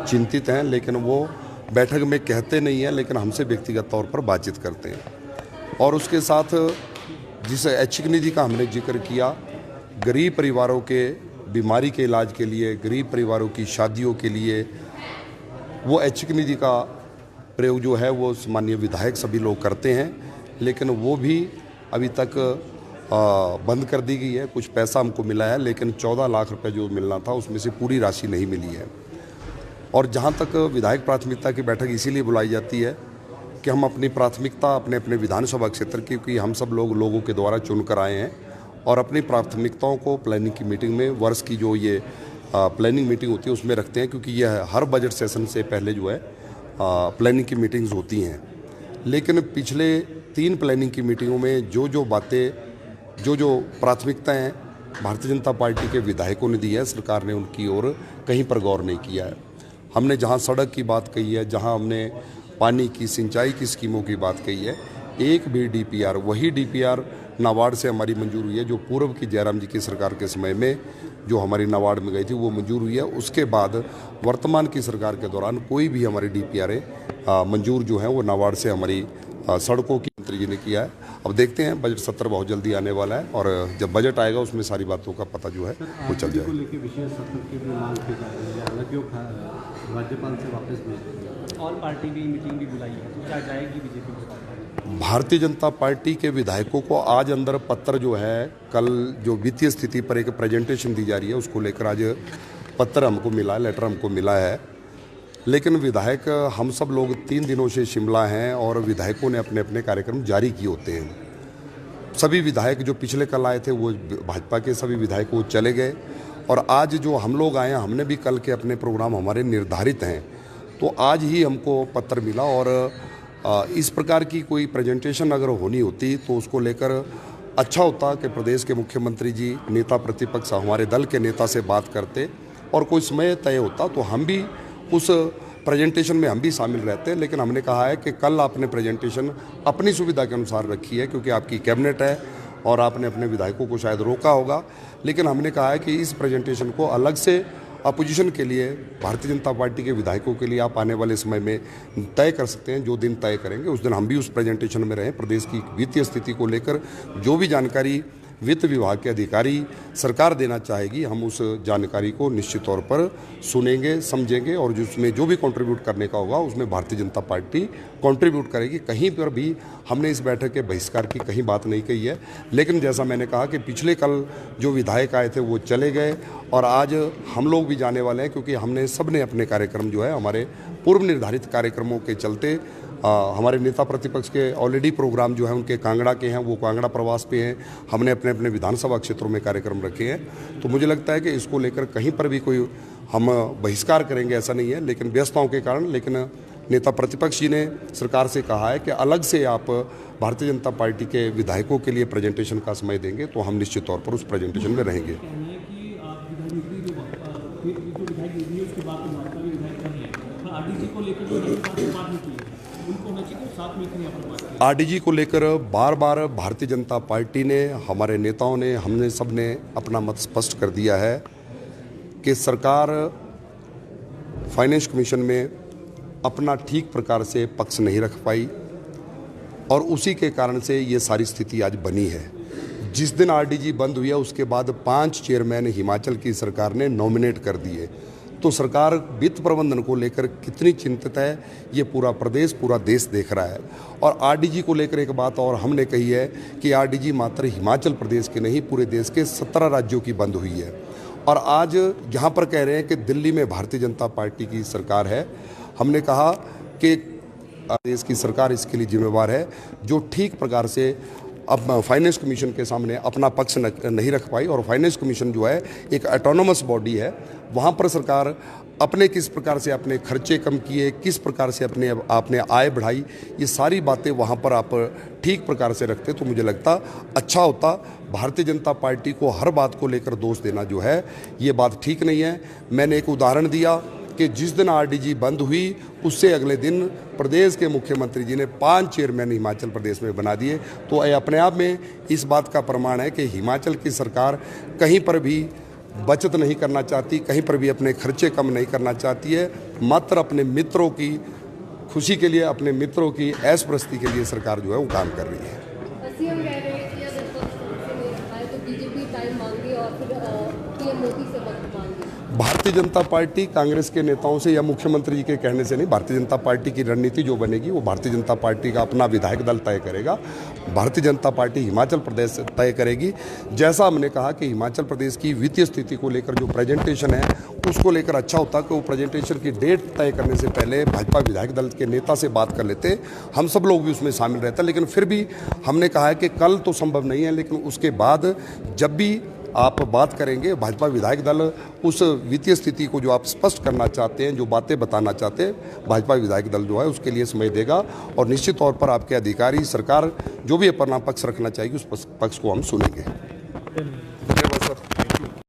चिंतित हैं, लेकिन वो बैठक में कहते नहीं हैं, लेकिन हमसे व्यक्तिगत तौर पर बातचीत करते हैं। और उसके साथ जिस ऐच्छिक निधि का हमने जिक्र किया, गरीब परिवारों के बीमारी के इलाज के लिए, गरीब परिवारों की शादियों के लिए वो ऐच्छिक निधि का प्रयोग जो है वो माननीय विधायक सभी लोग करते हैं, लेकिन वो भी अभी तक बंद कर दी गई है। कुछ पैसा हमको मिला है, लेकिन 14 लाख रुपए जो मिलना था उसमें से पूरी राशि नहीं मिली है। और जहाँ तक विधायक प्राथमिकता की बैठक इसीलिए बुलाई जाती है कि हम अपनी प्राथमिकता अपने अपने विधानसभा क्षेत्र की, क्योंकि हम सब लोगों के द्वारा चुनकर आए हैं, और अपनी प्राथमिकताओं को प्लानिंग की मीटिंग में, वर्ष की जो ये प्लानिंग मीटिंग होती है उसमें रखते हैं, क्योंकि यह हर बजट सेशन से पहले जो है प्लानिंग की मीटिंग्स होती हैं। लेकिन पिछले 3 प्लानिंग की मीटिंगों में जो बातें, जो प्राथमिकताएं भारतीय जनता पार्टी के विधायकों ने दी है, सरकार ने उनकी ओर कहीं पर गौर नहीं किया है। हमने जहां सड़क की बात कही है, जहां हमने पानी की, सिंचाई की स्कीमों की बात कही है, एक भी डीपीआर, वही डीपीआर नाबार्ड से हमारी मंजूर हुई है जो पूर्व की जयराम जी की सरकार के समय में जो हमारी नाबार्ड में गई थी वो मंजूर हुई है। उसके बाद वर्तमान की सरकार के दौरान कोई भी हमारी डीपीआर मंजूर जो है वो नाबार्ड से हमारी सड़कों की मंत्री जी ने किया है। अब देखते हैं, बजट सत्र बहुत जल्दी आने वाला है और जब बजट आएगा उसमें सारी बातों का पता जो है वो चल जाएगा। राज्यपाल से वापस भेज ऑल पार्टी की मीटिंग भी बुलाई है, तो क्या जाएगी बीजेपी? भारतीय जनता पार्टी के विधायकों को आज अंदर पत्र जो है, कल जो वित्तीय स्थिति पर एक प्रेजेंटेशन दी जा रही है उसको लेकर आज पत्र हमको मिला है, लेटर हमको मिला है। लेकिन विधायक हम सब लोग 3 दिनों से शिमला हैं और विधायकों ने अपने अपने कार्यक्रम जारी किए होते हैं। सभी विधायक जो पिछले कल आए थे वो भाजपा के सभी विधायक वो चले गए, और आज जो हम लोग आए हैं, हमने भी कल के अपने प्रोग्राम हमारे निर्धारित हैं, तो आज ही हमको पत्र मिला। और इस प्रकार की कोई प्रेजेंटेशन अगर होनी होती तो उसको लेकर अच्छा होता कि प्रदेश के मुख्यमंत्री जी, नेता प्रतिपक्ष हमारे दल के नेता से बात करते और कोई समय तय होता तो हम भी उस प्रेजेंटेशन में हम भी शामिल रहते हैं। लेकिन हमने कहा है कि कल आपने प्रेजेंटेशन अपनी सुविधा के अनुसार रखी है, क्योंकि आपकी कैबिनेट है और आपने अपने विधायकों को शायद रोका होगा। लेकिन हमने कहा है कि इस प्रेजेंटेशन को अलग से अपोजिशन के लिए, भारतीय जनता पार्टी के विधायकों के लिए आप आने वाले समय में तय कर सकते हैं। जो दिन तय करेंगे उस दिन हम भी उस प्रेजेंटेशन में रहें। प्रदेश की वित्तीय स्थिति को लेकर जो भी जानकारी वित्त विभाग के अधिकारी सरकार देना चाहेगी, हम उस जानकारी को निश्चित तौर पर सुनेंगे, समझेंगे, और जिसमें जो भी कंट्रीब्यूट करने का होगा उसमें भारतीय जनता पार्टी कंट्रीब्यूट करेगी। कहीं पर भी हमने इस बैठक के बहिष्कार की कहीं बात नहीं कही है। लेकिन जैसा मैंने कहा कि पिछले कल जो विधायक आए थे वो चले गए और आज हम लोग भी जाने वाले हैं, क्योंकि हमने सबने अपने कार्यक्रम जो है, हमारे पूर्व निर्धारित कार्यक्रमों के चलते हमारे नेता प्रतिपक्ष के ऑलरेडी प्रोग्राम जो है उनके कांगड़ा के हैं, वो कांगड़ा प्रवास पे हैं। हमने अपने अपने विधानसभा क्षेत्रों में कार्यक्रम रखे हैं। तो मुझे लगता है कि इसको लेकर कहीं पर भी कोई हम बहिष्कार करेंगे ऐसा नहीं है, लेकिन व्यस्तताओं के कारण। लेकिन नेता प्रतिपक्ष जी ने सरकार से कहा है कि अलग से आप भारतीय जनता पार्टी के विधायकों के लिए प्रेजेंटेशन का समय देंगे, तो हम निश्चित तौर पर उस प्रेजेंटेशन में रहेंगे। आरडीजी को लेकर बार बार भारतीय जनता पार्टी ने, हमारे नेताओं ने, हमने सब ने अपना मत स्पष्ट कर दिया है कि सरकार फाइनेंस कमीशन में अपना ठीक प्रकार से पक्ष नहीं रख पाई और उसी के कारण से ये सारी स्थिति आज बनी है। जिस दिन आरडीजी बंद हुई है उसके बाद 5 चेयरमैन हिमाचल की सरकार ने नॉमिनेट कर दिए। तो सरकार वित्त प्रबंधन को लेकर कितनी चिंतित है ये पूरा प्रदेश, पूरा देश देख रहा है। और आरडीजी को लेकर एक बात और हमने कही है कि आरडीजी मात्र हिमाचल प्रदेश के नहीं, पूरे देश के 17 राज्यों की बंद हुई है। और आज यहाँ पर कह रहे हैं कि दिल्ली में भारतीय जनता पार्टी की सरकार है। हमने कहा कि देश की सरकार इसके लिए जिम्मेवार है, जो ठीक प्रकार से अब फाइनेंस कमीशन के सामने अपना पक्ष नहीं रख पाई। और फाइनेंस कमीशन जो है एक ऑटोनोमस बॉडी है, वहाँ पर सरकार अपने किस प्रकार से अपने खर्चे कम किए, किस प्रकार से आपने आय बढ़ाई, ये सारी बातें वहाँ पर आप ठीक प्रकार से रखते तो मुझे लगता अच्छा होता। भारतीय जनता पार्टी को हर बात को लेकर दोष देना जो है ये बात ठीक नहीं है। मैंने एक उदाहरण दिया कि जिस दिन आरडीजी बंद हुई उससे अगले दिन प्रदेश के मुख्यमंत्री जी ने 5 चेयरमैन हिमाचल प्रदेश में बना दिए। तो ये अपने आप में इस बात का प्रमाण है कि हिमाचल की सरकार कहीं पर भी बचत नहीं करना चाहती, कहीं पर भी अपने खर्चे कम नहीं करना चाहती है, मात्र अपने मित्रों की खुशी के लिए, अपने मित्रों की ऐश प्रस्ती के लिए सरकार जो है वो काम कर रही है। सीएम कह रहे हैं कि अगर पक्ष से नहीं आए तो बीजेपी टाइम मांगे और फिर पीएम मोदी से वक्त मांगे। भारतीय जनता पार्टी कांग्रेस के नेताओं से या मुख्यमंत्री जी के कहने से नहीं, भारतीय जनता पार्टी की रणनीति जो बनेगी वो भारतीय जनता पार्टी का अपना विधायक दल तय करेगा। भारतीय जनता पार्टी हिमाचल प्रदेश से तय करेगी। जैसा हमने कहा कि हिमाचल प्रदेश की वित्तीय स्थिति को लेकर जो प्रेजेंटेशन है उसको लेकर अच्छा होता कि वो प्रेजेंटेशन की डेट तय करने से पहले भाजपा विधायक दल के नेता से बात कर लेते, हम सब लोग भी उसमें शामिल रहते। लेकिन फिर भी हमने कहा है कि कल तो संभव नहीं है, लेकिन उसके बाद जब भी आप बात करेंगे, भाजपा विधायक दल उस वित्तीय स्थिति को जो आप स्पष्ट करना चाहते हैं, जो बातें बताना चाहते हैं, भाजपा विधायक दल जो है उसके लिए समय देगा और निश्चित तौर पर आपके अधिकारी, सरकार जो भी अपना पक्ष रखना चाहिए उस पक्ष को हम सुनेंगे।